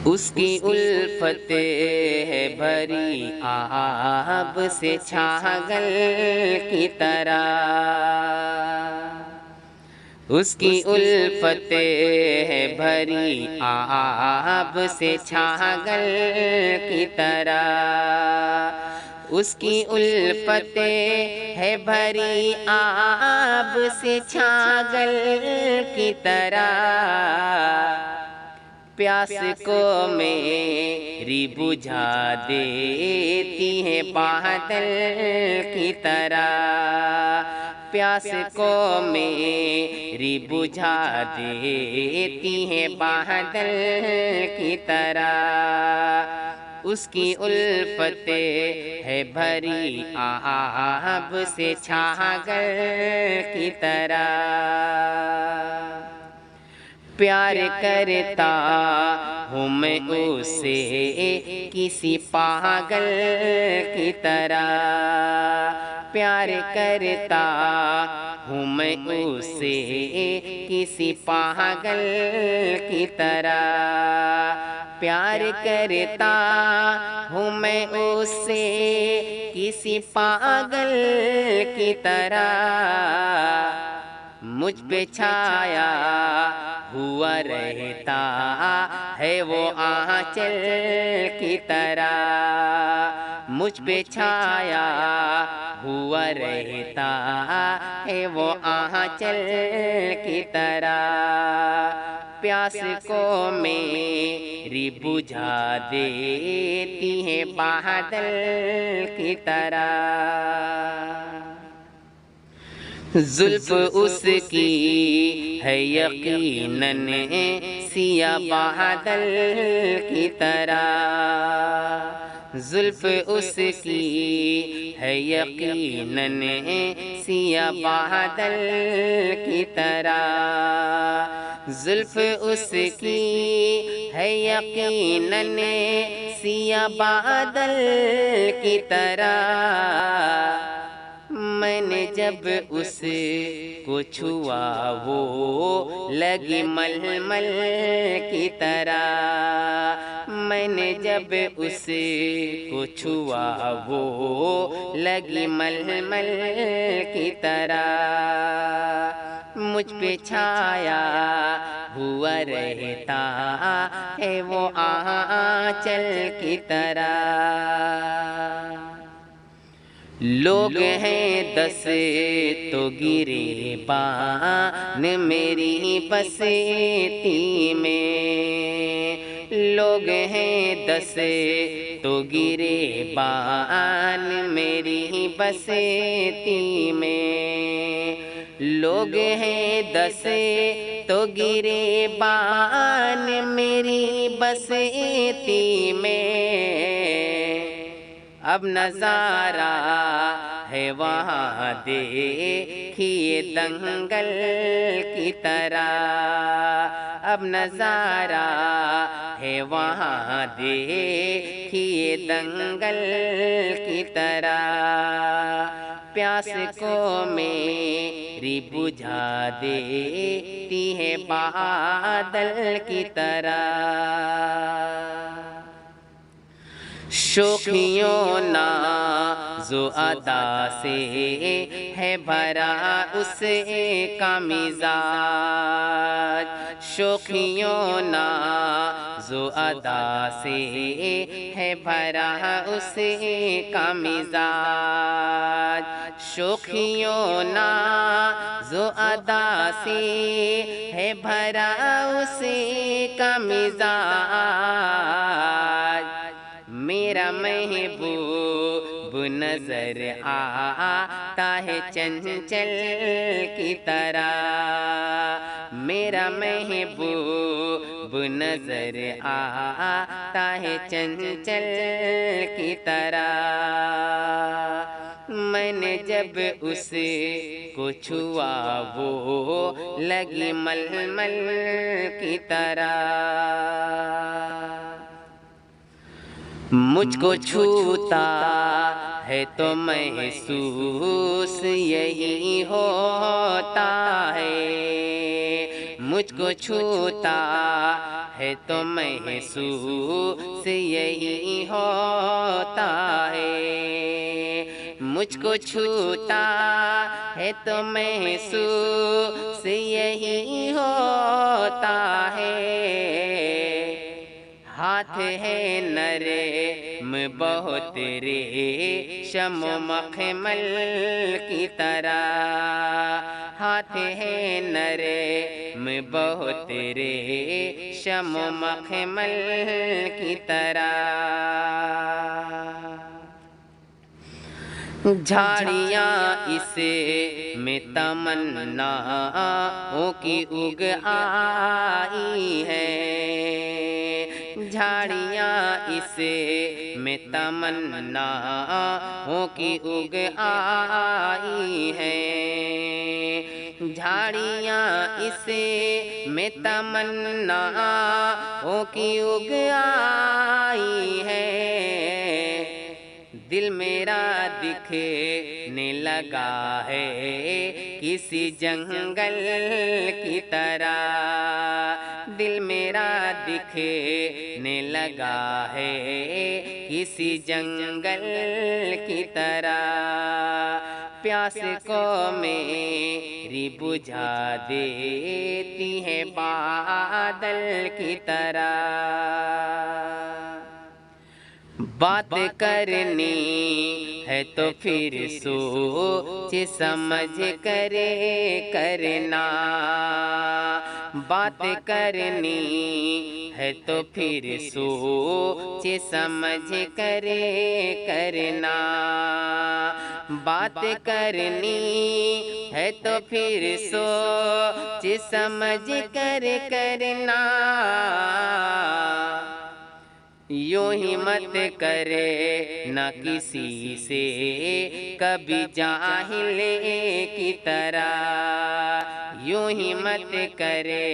اس کی الفت ہے بھری آب سے چھاگل کی طرح، اس کی الفت ہے بھری آب سے چھاگل کی طرح، اس کی الفت ہے بھری آب سے چھاگل کی طرح، پیاس کو میری بجھا دیتی ہے بادل کی طرح، پیاس کو میری بجھا دیتی ہے بادل کی طرح، اس کی الفت ہے بھری آب سے چھاگل کی طرح، پیار کرتا ہوں میں اسے کسی پاگل کی طرح، پیار کرتا ہوں میں اسے کسی پاگل کی طرح، پیار کرتا ہوں میں اسے کسی پاگل کی طرح، مجھ پہ چھایا ہوا رہتا ہے وہ آنچل کی طرح، مجھ پہ چھایا ہوا رہتا ہے وہ آنچل کی طرح، پیاس کو میری بجھا دیتی ہے بادل کی طرح، زلف اس کی ہے یقیناً سیاہ بادل کی طرح، زلف اس کی ہے یقیناً سیاہ بادل کی طرح، زلف اس کی ہے یقیناً سیاہ بادل کی طرح، میں نے جب اس کو چھوا وہ لگی ململ کی طرح، میں نے جب اس کو چھوا وہ لگی ململ کی طرح، مجھ پہ چھایا ہوا رہتا ہے وہ آنچل کی طرح، لوگ ہیں 10 تو گریبان میری بستی میں، لوگ ہیں 10 تو گریبان میری بستی میں، لوگ ہیں 10 تو گریبان میری بستی میں، اب نظارہ ہے وہاں دیکھیے دنگل کی طرح، اب نظارہ ہے وہاں دیکھیے دنگل کی طرح، پیاس کو میری بجھا دیتی ہے بادل کی طرح، شوخیوں ناز و ادا سے ہے بھرا اس کا مزاج، شوخیوں ناز و ادا سے ہے بھرا اس کا مزاج، شوخیوں ناز و ادا سے ہے بھرا اس کا مزاج، میرا محبوب نظر آتا ہے چنچل کی طرح، میرا محبوب نظر آتا ہے چنچل کی طرح، میں نے جب اس کو چھوا وہ لگی ململ کی طرح، مجھ کو چھوتا ہے تو محسوس یہی ہوتا ہے، مجھ کو چھوتا ہے تو محسوس یہی ہوتا ہے، مجھ کو چھوتا ہے تو محسوس یہی ہوتا ہے، ہاتھ ہے نرم بہت ریشم و مخمل کی طرح، ہاتھ ہے نرم بہت ریشم و مخمل کی طرح، جھاڑیاں اس میں تمناؤں کی اگ آئی ہیں، جھاڑیاں اس میں تمناؤں کی اگ آئی ہیں، جھاڑیاں اس میں تمناؤں کی اگ آئی ہیں، دل میرا دکھنے لگا ہے کسی جنگل کی طرح، دل میرا دکھنے لگا ہے کسی جنگل کی طرح، پیاس کو میری بجھا دیتی ہے بادل کی طرح، بات کرنی ہے تو پھر سوچ سمجھ کر کرنا، بات کرنی ہے تو پھر سوچ سمجھ کر کرنا، بات کرنی ہے تو پھر سوچ سمجھ کر کرنا، یوں ہی مت کرے نہ کسی سے کبھی جاہل کی طرح، یوں ہی مت کرے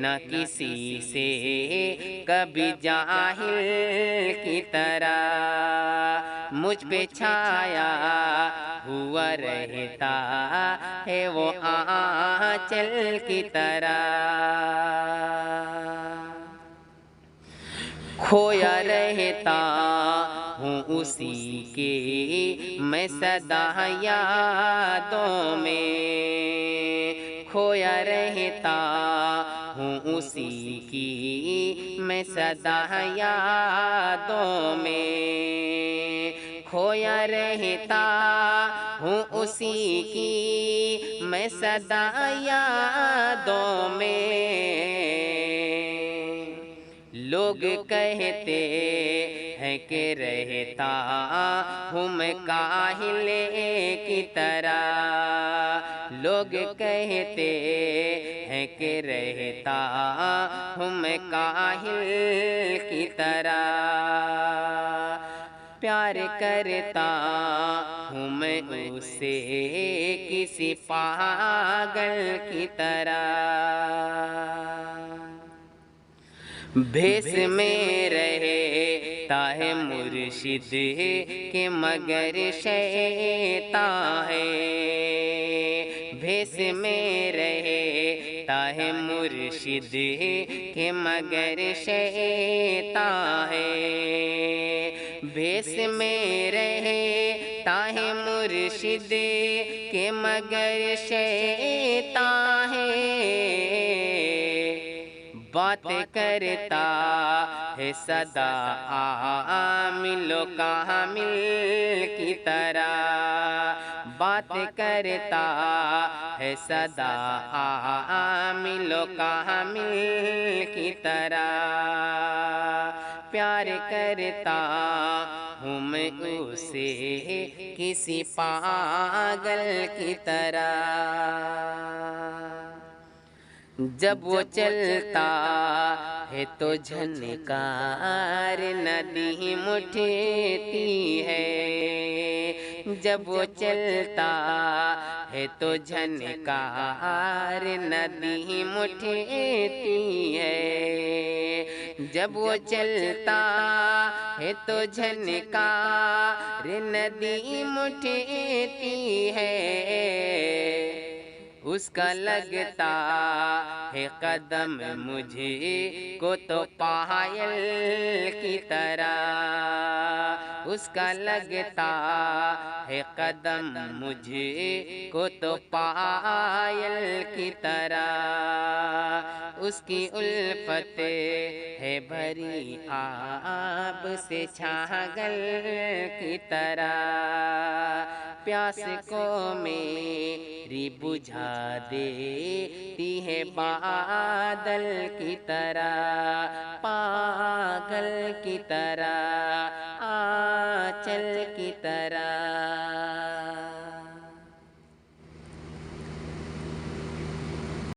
نہ کسی سے کبھی جاہل کی طرح، مجھ پہ چھایا ہوا رہتا ہے وہ آنچل کی طرح، کھویا رہتا ہوں اسی کے میں سدا یادوں میں، کھویا رہتا ہوں اسی کی میں سدا یادوں میں، کھویا رہتا ہوں اسی کی میں سدا یادوں میں، لوگ کہتے ہیں کہ رہتا ہوں میں کاہل کی طرح، لوگ کہتے ہیں کہ رہتا ہوں میں کاہل کی طرح، پیار کرتا ہوں میں اس سے کسی پاگل کی طرح، بھیس میں رہتا ہے مرشد کے مگر شیطان ہے، بھیس میں رہتا ہے مرشد کے مگر شیطان ہے، بھیس میں رہتا ہے مرشد کے مگر شیطان ہے، بات کرتا ہے سدا عامل و کامل کی طرح، بات کرتا ہے سدا عامل و کامل کی طرح، پیار کرتا ہوں میں اسے کسی پاگل کی طرح، جب وہ چلتا ہے تو جھنکار ندیم اٹھتی ہے، جب وہ چلتا ہے تو جھنکار ندیم اٹھتی ہے، جب وہ چلتا ہے تو جھنکار ندیم اٹھتی ہے، اس کا لگتا ہے قدم مجھے کو تو پائل کی طرح، اس کا لگتا ہے قدم مجھے کو تو پائل کی طرح، اس کی الفت ہے بھری آب سے چھاگل کی طرح، پیاس کو میری بجھا دیتی ہے بادل کی طرح، پاگل کی طرح